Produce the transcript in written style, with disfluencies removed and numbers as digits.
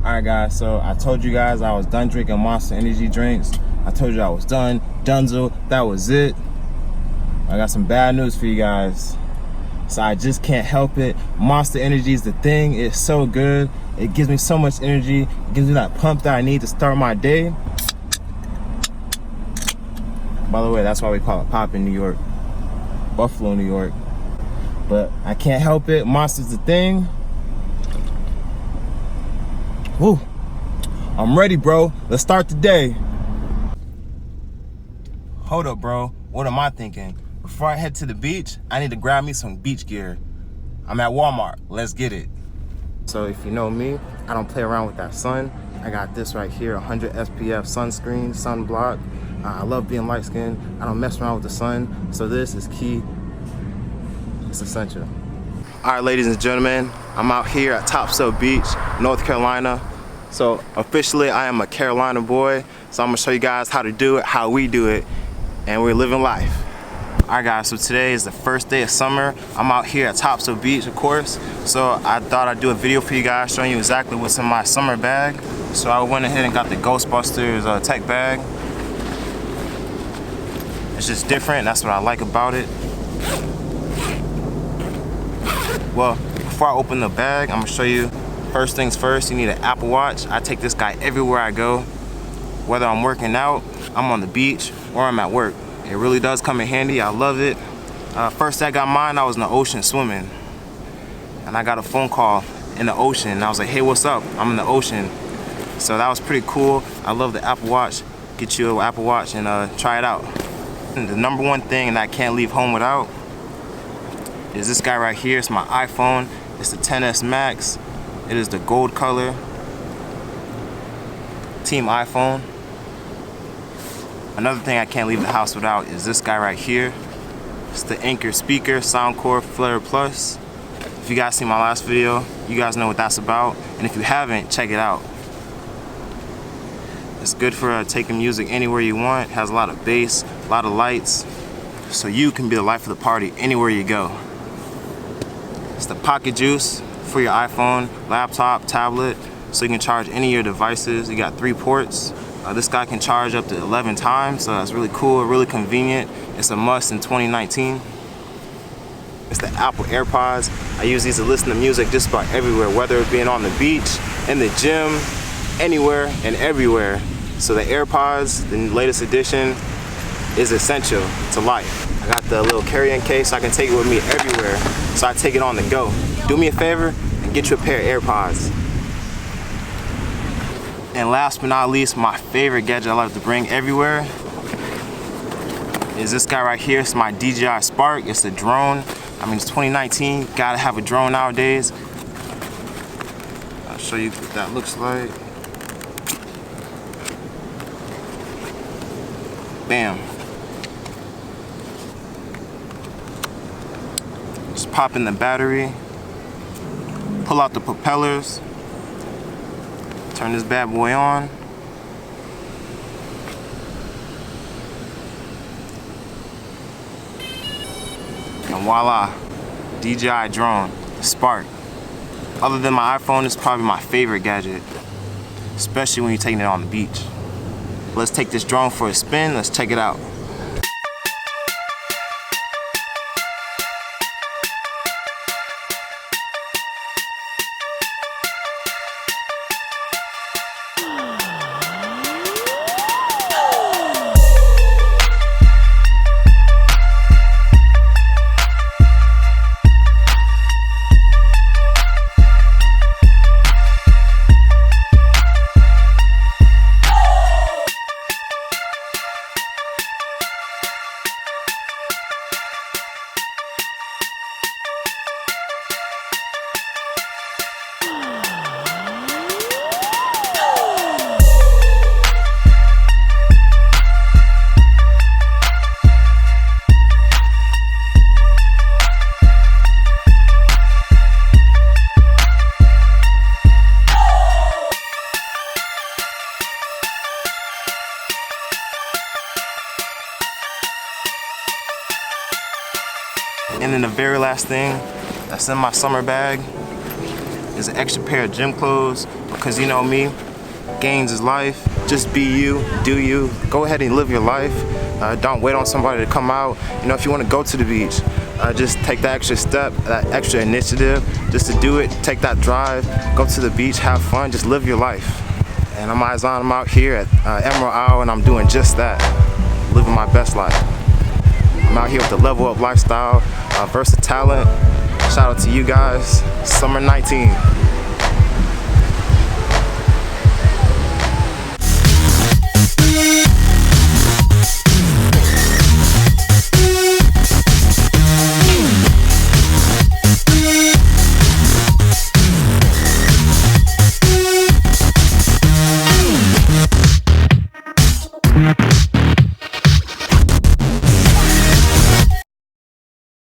Alright guys, so I told you guys I was done drinking Monster energy drinks. I told you I was done. Dunzo, that was it. I got some bad news for you guys. So I just can't help it. Monster energy is the thing. It's so good. It gives me so much energy. It gives me that pump that I need to start my day. By the way, that's why we call it Pop in New York. Buffalo, New York. But I can't help it. Monster's the thing. Woo. I'm ready, bro. Let's start the day. Hold up, bro. What am I thinking? Before I head to the beach, I need to grab me some beach gear. I'm at Walmart. Let's get it. So if you know me, I don't play around with that sun. I got this right here, 100 SPF sunscreen, sunblock. I love being light skinned. I don't mess around with the sun. So this is key. It's essential. All right, ladies and gentlemen, I'm out here at Topsail Beach, North Carolina. So officially, I am a Carolina boy. So I'm gonna show you guys how to do it, how we do it, and we're living life. All right, guys, so today is the first day of summer. I'm out here at Topsail Beach, of course. So I thought I'd do a video for you guys showing you exactly what's in my summer bag. So I went ahead and got the Ghostbusters tech bag. It's just different, that's what I like about it. Well, before I open the bag, I'm gonna show you, first things first, you need an Apple Watch. I take this guy everywhere I go. Whether I'm working out, I'm on the beach, or I'm at work. It really does come in handy, I love it. First I got mine, I was in the ocean swimming. And I got a phone call in the ocean, and I was like, hey, what's up? I'm in the ocean. So that was pretty cool. I love the Apple Watch. Get you an Apple Watch and try it out. And the number one thing that I can't leave home without is this guy right here. It's my iPhone. It's the XS Max. It is the gold color. Team iPhone. Another thing I can't leave the house without is this guy right here. It's the Anker speaker, Soundcore Flare Plus. If you guys seen my last video, you guys know what that's about. And if you haven't, check it out. It's good for taking music anywhere you want. It has a lot of bass, a lot of lights. So you can be the life of the party anywhere you go. It's the pocket juice for your iPhone, laptop, tablet, so you can charge any of your devices. You got 3 ports. This guy can charge up to 11 times, so that's really cool, really convenient. It's a must in 2019. It's the Apple AirPods. I use these to listen to music just about everywhere, whether it being on the beach, in the gym, anywhere and everywhere. So the AirPods, the latest edition, is essential to life. I got the little carry-in case, so I can take it with me everywhere. So I take it on the go. Do me a favor and get you a pair of AirPods. And last but not least, my favorite gadget I like to bring everywhere is this guy right here. It's my DJI Spark. It's a drone. I mean, it's 2019. Gotta have a drone nowadays. I'll show you what that looks like. Bam. Just pop in the battery, pull out the propellers, turn this bad boy on. And voila, DJI drone, Spark. Other than my iPhone, it's probably my favorite gadget, especially when you're taking it on the beach. Let's take this drone for a spin. Let's check it out. And then the very last thing that's in my summer bag is an extra pair of gym clothes, because you know me, gains is life. Just be you, do you. Go ahead and live your life. Don't wait on somebody to come out. You know, if you want to go to the beach, just take that extra step, that extra initiative, just to do it. Take that drive, go to the beach, have fun, just live your life. And I'm Izon, I'm out here at Emerald Isle, and I'm doing just that, living my best life. I'm out here with the Level Up lifestyle, Versa Talent. Shout out to you guys, Summer 19.